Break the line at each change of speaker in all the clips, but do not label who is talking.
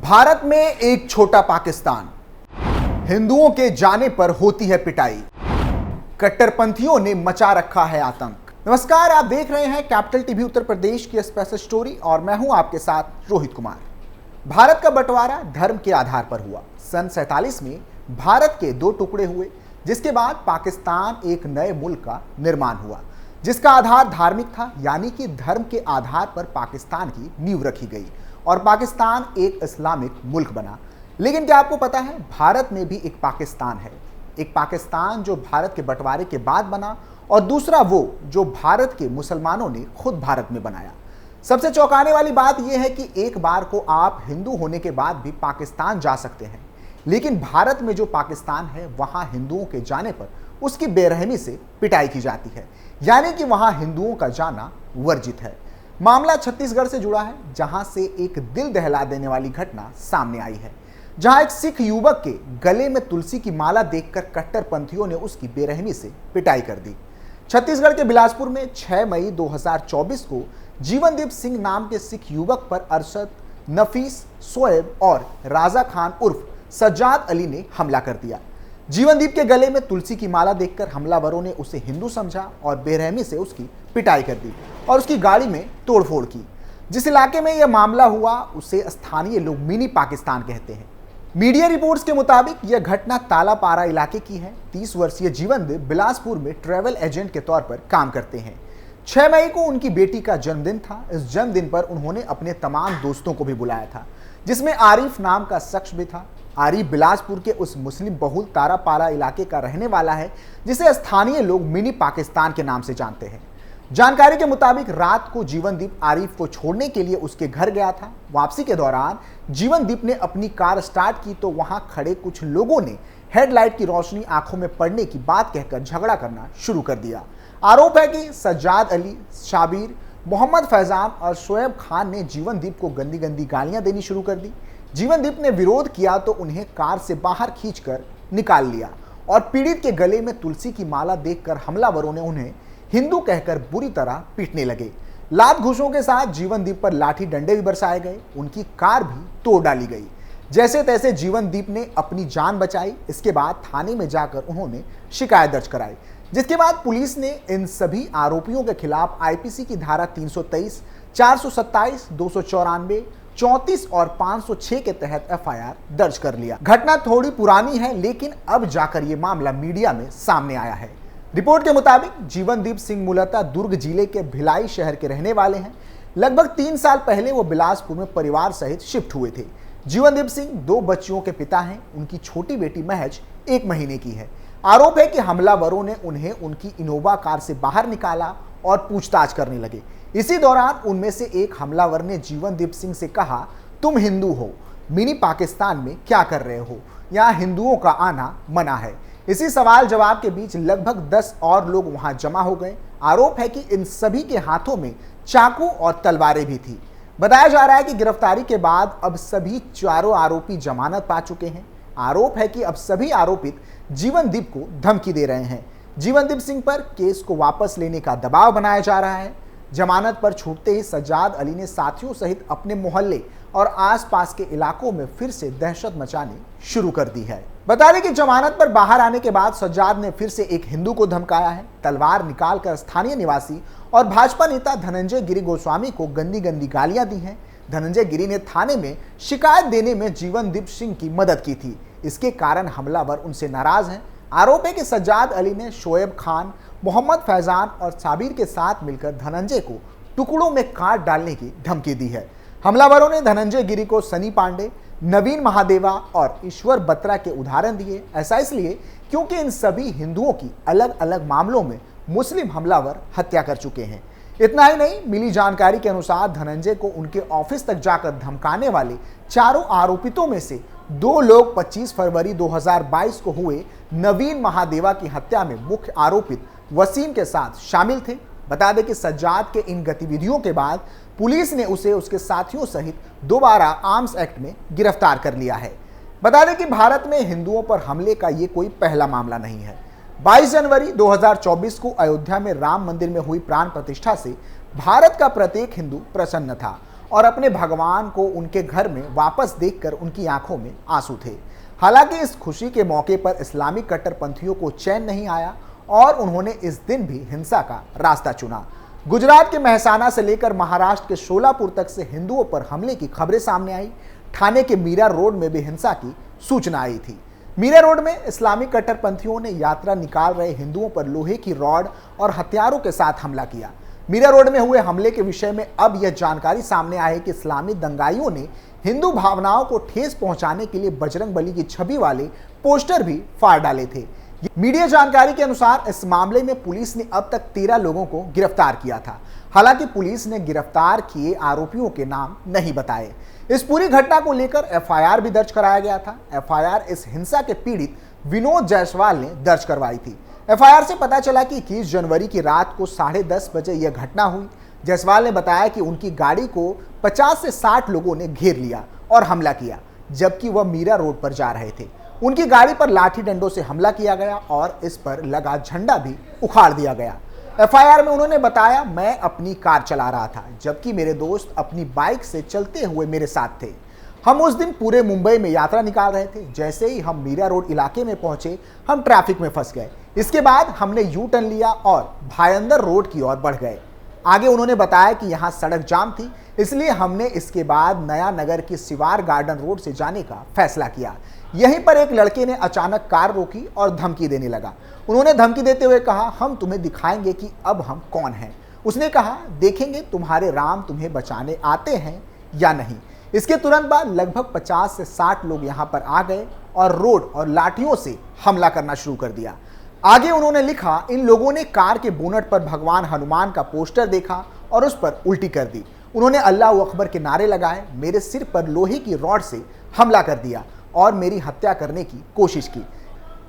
भारत में एक छोटा पाकिस्तान, हिंदुओं के जाने पर होती है पिटाई, कट्टरपंथियों ने मचा रखा है आतंक। नमस्कार, आप देख रहे हैं कैपिटल टीवी उत्तर प्रदेश की स्पेशल स्टोरी और मैं हूं आपके साथ रोहित कुमार। भारत का बंटवारा धर्म के आधार पर हुआ। सन 47 में भारत के दो टुकड़े हुए, जिसके बाद पाकिस्तान एक नए मुल्क का निर्माण हुआ जिसका आधार धार्मिक था, यानी कि धर्म के आधार पर पाकिस्तान की नींव रखी गई और पाकिस्तान एक इस्लामिक मुल्क बना। लेकिन क्या आपको पता है, भारत में भी एक पाकिस्तान है। एक पाकिस्तान जो भारत के बंटवारे के बाद बना और दूसरा वो जो भारत के मुसलमानों ने खुद भारत में बनाया। सबसे चौंकाने वाली बात यह है कि एक बार को आप हिंदू होने के बाद भी पाकिस्तान जा सकते हैं, लेकिन भारत में जो पाकिस्तान है वहां हिंदुओं के जाने पर उसकी बेरहमी से पिटाई की जाती है, यानी कि वहां हिंदुओं का जाना वर्जित है। मामला छत्तीसगढ़ से जुड़ा है, जहां से एक दिल दहला देने वाली घटना सामने आई है, जहां एक सिख युवक के गले में तुलसी की माला देखकर कट्टरपंथियों ने उसकी बेरहमी से पिटाई कर दी। छत्तीसगढ़ के बिलासपुर में 6 मई 2024 को जीवनदीप सिंह नाम के सिख युवक पर अरशद, नफीस, शोएब और राजा खान उर्फ सज्जाद अली ने हमला कर दिया। जीवनदीप के गले में तुलसी की माला देखकर हमलावरों ने उसे हिंदू समझा और बेरहमी से उसकी पिटाई कर दी और उसकी गाड़ी में तोड़फोड़ की। जिस इलाके में यह मामला हुआ उसे स्थानीय लोग मिनी पाकिस्तान कहते हैं। मीडिया रिपोर्ट्स के मुताबिक यह घटना तालापारा इलाके की है। 30 वर्षीय जीवनदीप बिलासपुर में ट्रैवल एजेंट के तौर पर काम करते हैं। 6 मई को उनकी बेटी का जन्मदिन था। इस जन्मदिन पर उन्होंने अपने तमाम दोस्तों को भी बुलाया था, जिसमें आरिफ नाम का शख्स भी था। आरिफ बिलासपुर के उस मुस्लिम बहुल तारापारा इलाके का रहने वाला है जिसे स्थानीय लोग मिनी पाकिस्तान के नाम से जानते हैं। जानकारी के मुताबिक रात को जीवनदीप आरिफ को छोड़ने के लिए उसके घर गया था। वापसी के दौरान जीवनदीप ने अपनी कार स्टार्ट की तो वहां खड़े कुछ लोगों ने हेडलाइट की रोशनी आंखों में पड़ने की बात कहकर झगड़ा करना शुरू कर दिया। आरोप है कि सज्जाद अली, शाबिर, मोहम्मद फैजान और शोएब खान ने जीवनदीप को गंदी गंदी गालियां देनी शुरू कर दी। जीवनदीप ने विरोध किया तो उन्हें कार से बाहर खींचकर निकाल लिया और पीड़ित के गले में तुलसी की माला देखकर हमलावरों ने उन्हें हिंदू कहकर बुरी तरह पीटने लगे। लात घूंसों के साथ जीवनदीप पर लाठी डंडे भी बरसाए गए। उनकी कार भी तोड़ डाली गई। जैसे तैसे जीवनदीप ने अपनी जान बचाई। इसके बाद थाने में जाकर उन्होंने शिकायत दर्ज कराई, जिसके बाद पुलिस ने इन सभी आरोपियों के खिलाफ आईपीसी की धारा 323, 427, 294, 34 और 506 के तहत एफआईआर दर्ज कर लिया। घटना थोड़ी पुरानी है, लेकिन अब जाकर यह मामला मीडिया में सामने आया है। रिपोर्ट के मुताबिक जीवनदीप सिंह मूलतः दुर्ग जिले के भिलाई शहर के रहने वाले हैं। लगभग 3 साल पहले वो बिलासपुर में परिवार सहित शिफ्ट हुए थे। जीवनदीप सिंह 2 बच्चियों के पिता हैं। उनकी छोटी बेटी महज 1 महीने की है। आरोप है कि हमलावरों ने उन्हें उनकी इनोवा कार से बाहर निकाला और पूछताछ करने लगे। इसी दौरान उनमें से एक हमलावर ने जीवनदीप सिंह से कहा, तुम हिंदू हो, मिनी पाकिस्तान में क्या कर रहे हो, यहाँ हिंदुओं का आना मना है। इसी सवाल जवाब के बीच लगभग 10 और लोग वहां जमा हो गए। आरोप है कि इन सभी के हाथों में चाकू और तलवारें भी थी। बताया जा रहा है कि गिरफ्तारी के बाद अब सभी चारों आरोपी जमानत पा चुके हैं। आरोप है कि अब सभी आरोपित जीवनदीप को धमकी दे रहे हैं। जीवनदीप सिंह पर केस को वापस लेने का दबाव बनाया जा रहा है। जमानत पर छूटते ही सज्जाद अली ने साथियों सहित अपने मोहल्ले और आसपास के इलाकों में फिर से दहशत मचानी शुरू कर दी है। बता दें कि जमानत पर बाहर आने के बाद सज्जाद ने फिर से एक हिंदू को धमकाया है। तलवार निकालकर स्थानीय निवासी और भाजपा नेता धनंजय गिरी गोस्वामी को गंदी गंदी गालियां दी हैं। धनंजय गिरी ने थाने में शिकायत देने में जीवनदीप सिंह की मदद की थी। इसके कारण हमलावर उनसे नाराज हैं। आरोप है कि सज्जाद अली ने शोएब खान, मोहम्मद फैजान और साबिर के साथ मिलकर धनंजय को टुकड़ों में काट डालने की धमकी दी है। हमलावरों ने धनंजय गिरी को सनी पांडे, नवीन महादेवा और ईश्वर बत्रा के उदाहरण दिए। ऐसा इसलिए क्योंकि इन सभी हिंदुओं की अलग अलग मामलों में मुस्लिम हमलावर हत्या कर चुके हैं। इतना ही नहीं, मिली जानकारी के अनुसार धनंजय को उनके ऑफिस तक जाकर धमकाने वाले चारों आरोपितों में से 2 लोग 25 फरवरी 2022 को हुए नवीन महादेवा की हत्या में मुख्य आरोपित वसीम के साथ शामिल थे। बता दें कि सज्जाद के इन गतिविधियों के बाद पुलिस ने उसे उसके साथियों सहित दोबारा आर्म्स एक्ट में गिरफ्तार कर लिया है। बता दें कि भारत में हिंदुओं पर हमले का ये कोई पहला मामला नहीं है। 22 जनवरी 2024 को अयोध्या में राम मंदिर में हुई प्राण प्रतिष्ठा से भारत का प्रत्येक हिंदू प्रसन्न था और अपने भगवान को उनके घर में वापस देखकर उनकी आंखों में आंसू थे। हालांकि इस खुशी के मौके पर इस्लामिक कट्टरपंथियों को चैन नहीं आया और उन्होंने इस दिन भी हिंसा का रास्ता चुना। गुजरात के मेहसाना से लेकर महाराष्ट्र के शोलापुर तक से हिंदुओं पर हमले की खबरें सामने आई। ठाणे के मीरा रोड में भी हिंसा की सूचना आई थी। मीरा रोड में इस्लामिक कट्टरपंथियों ने यात्रा निकाल रहे हिंदुओं पर लोहे की रॉड और हथियारों के साथ हमला किया। मीरा रोड में हुए हमले के विषय में अब यह जानकारी सामने आई है कि इस्लामी दंगाइयों ने हिंदू भावनाओं को ठेस पहुंचाने के लिए बजरंग बली की छवि वाले पोस्टर भी फाड़ डाले थे। मीडिया जानकारी के अनुसार इस मामले में पुलिस ने अब तक 13 लोगों को गिरफ्तार किया था। हालांकि पुलिस ने गिरफ्तार किए आरोपियों के नाम नहीं बताए। इस पूरी घटना को लेकर एफआईआर भी दर्ज कराया गया था। एफआईआर इस हिंसा के पीड़ित विनोद जायसवाल ने दर्ज करवाई थी। एफआईआर से पता चला कि 21 जनवरी की रात को 10:30 बजे यह घटना हुई। जायसवाल ने बताया कि उनकी गाड़ी को 50 से 60 लोगों ने घेर लिया और हमला किया, जबकि वह मीरा रोड पर जा रहे थे। उनकी गाड़ी पर लाठी डंडों से हमला किया गया और इस पर लगा झंडा भी उखाड़ दिया गया। एफआईआर में उन्होंने बताया, मैं अपनी कार चला रहा था जबकि मेरे दोस्त अपनी बाइक से चलते हुए मेरे साथ थे। हम उस दिन पूरे मुंबई में यात्रा निकाल रहे थे। जैसे ही हम मीरा रोड इलाके में पहुंचे, हम ट्रैफिक में फंस गए। इसके बाद हमने यू टर्न लिया और भायंदर रोड की ओर बढ़ गए। आगे उन्होंने बताया कि यहाँ सड़क जाम थी, इसलिए हमने इसके बाद नया नगर की सिवार गार्डन रोड से जाने का फैसला किया। यहीं पर एक लड़के ने अचानक कार रोकी और धमकी देने लगा। उन्होंने धमकी देते हुए कहा, हम तुम्हें दिखाएंगे कि अब हम कौन हैं। उसने कहा, देखेंगे तुम्हारे राम तुम्हें बचाने आते हैं या नहीं। इसके तुरंत बाद लगभग 50 से 60 लोग यहाँ पर आ गए और रोड और लाठियों से हमला करना शुरू कर दिया। आगे उन्होंने लिखा, इन लोगों ने कार के बोनट पर भगवान हनुमान का पोस्टर देखा और उस पर उल्टी कर दी। उन्होंने अल्लाह अकबर के नारे लगाए, मेरे सिर पर लोहे की रॉड से हमला कर दिया और मेरी हत्या करने की कोशिश की।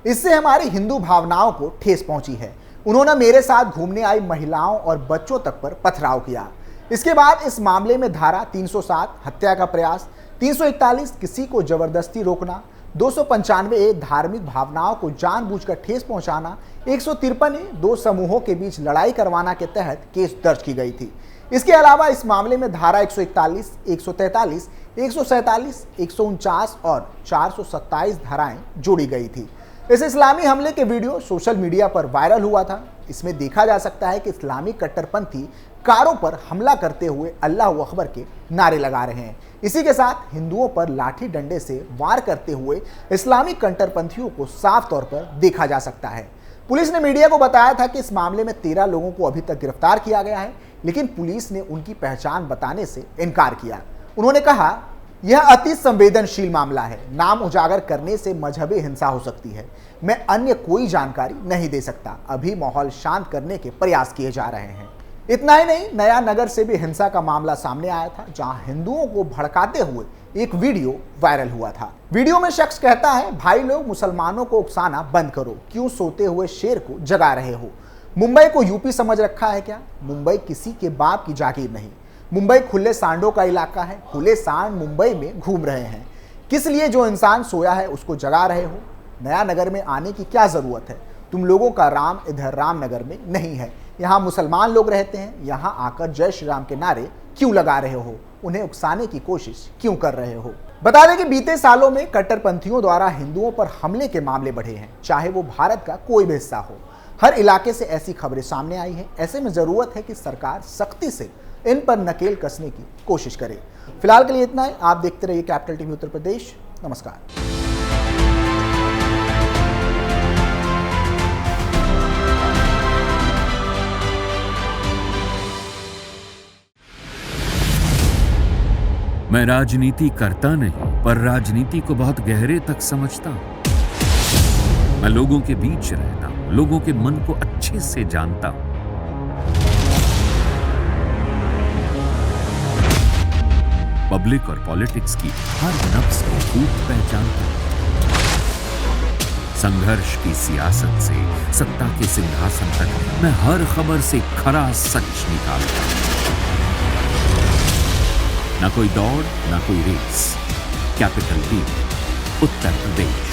इससे हमारी हिंदू भावनाओं को ठेस पहुंची है। उन्होंने मेरे साथ घूमने आई महिलाओं और बच्चों तक पर पथराव किया। इसके बाद इस मामले में धारा 307 हत्या का प्रयास, 341 किसी को जबरदस्ती रोकना, 295 धार्मिक भावनाओं को जानबूझकर ठेस पहुंचाना, 153 दो समूहों के बीच लड़ाई करवाना के तहत केस दर्ज की गई थी। इसके अलावा इस मामले में धारा 141, 143, 147, 149 और 427 धाराएं जोड़ी गई थी। इस इस्लामी हमले के वीडियो सोशल मीडिया पर वायरल हुआ था। इसमें देखा जा सकता है कि इस्लामी कट्टरपंथी कारों पर हमला करते हुए अल्लाह अकबर के नारे लगा रहे हैं। इसी के साथ हिंदुओं पर लाठी डंडे से वार करते हुए इस्लामी कट्टरपंथियों को साफ तौर पर देखा जा सकता है। पुलिस ने मीडिया को बताया था कि इस मामले में 13 लोगों को अभी तक गिरफ्तार किया गया है, लेकिन पुलिस ने उनकी पहचान बताने से इनकार किया। उन्होंने कहा, यह अति संवेदनशील मामला है। नाम उजागर करने से मजहबी हिंसा हो सकती है। मैं अन्य कोई जानकारी नहीं दे सकता। अभी माहौल शांत करने के प्रयास किए जा रहे हैं। इतना ही नहीं, नया नगर से भी हिंसा का मामला सामने आया था, जहां हिंदुओं को भड़काते हुए एक वीडियो वायरल हुआ था। वीडियो में शख्स कहता है, भाई लोग मुसलमानों को उकसाना बंद करो, क्यों सोते हुए शेर को जगा रहे हो। मुंबई को यूपी समझ रखा है क्या? मुंबई किसी के बाप की जागीर नहीं। मुंबई खुले सांडों का इलाका है। खुले सांड मुंबई में घूम रहे हैं। किस लिए जो इंसान सोया है उसको जगा रहे हो? नया नगर में आने की क्या जरूरत है? तुम लोगों का राम इधर रामनगर में नहीं है। यहाँ मुसलमान लोग रहते हैं। यहाँ आकर जय श्री राम के नारे क्यों लगा रहे हो? उन्हें उकसाने की कोशिश क्यों कर रहे हो? बता दें कि बीते सालों में कट्टरपंथियों द्वारा हिंदुओं पर हमले के मामले बढ़े हैं, चाहे वो भारत का कोई भी हिस्सा हो। हर इलाके से ऐसी खबरें सामने आई हैं। ऐसे में जरूरत है कि सरकार सख्ती से इन पर नकेल कसने की कोशिश करे। फिलहाल के लिए इतना ही। आप देखते रहिए कैपिटल टीवी उत्तर प्रदेश। नमस्कार।
मैं राजनीति करता नहीं, पर राजनीति को बहुत गहरे तक समझता हूं। मैं लोगों के बीच रहता हूं, लोगों के मन को अच्छे से जानता हूं। पब्लिक और पॉलिटिक्स की हर नब्ज को खूब पहचानता हूं। संघर्ष की सियासत से सत्ता के सिंहासन तक मैं हर खबर से खरा सच निकालता हूं। ना कोई दौड़, ना कोई race. Capital TV, Uttar Pradesh.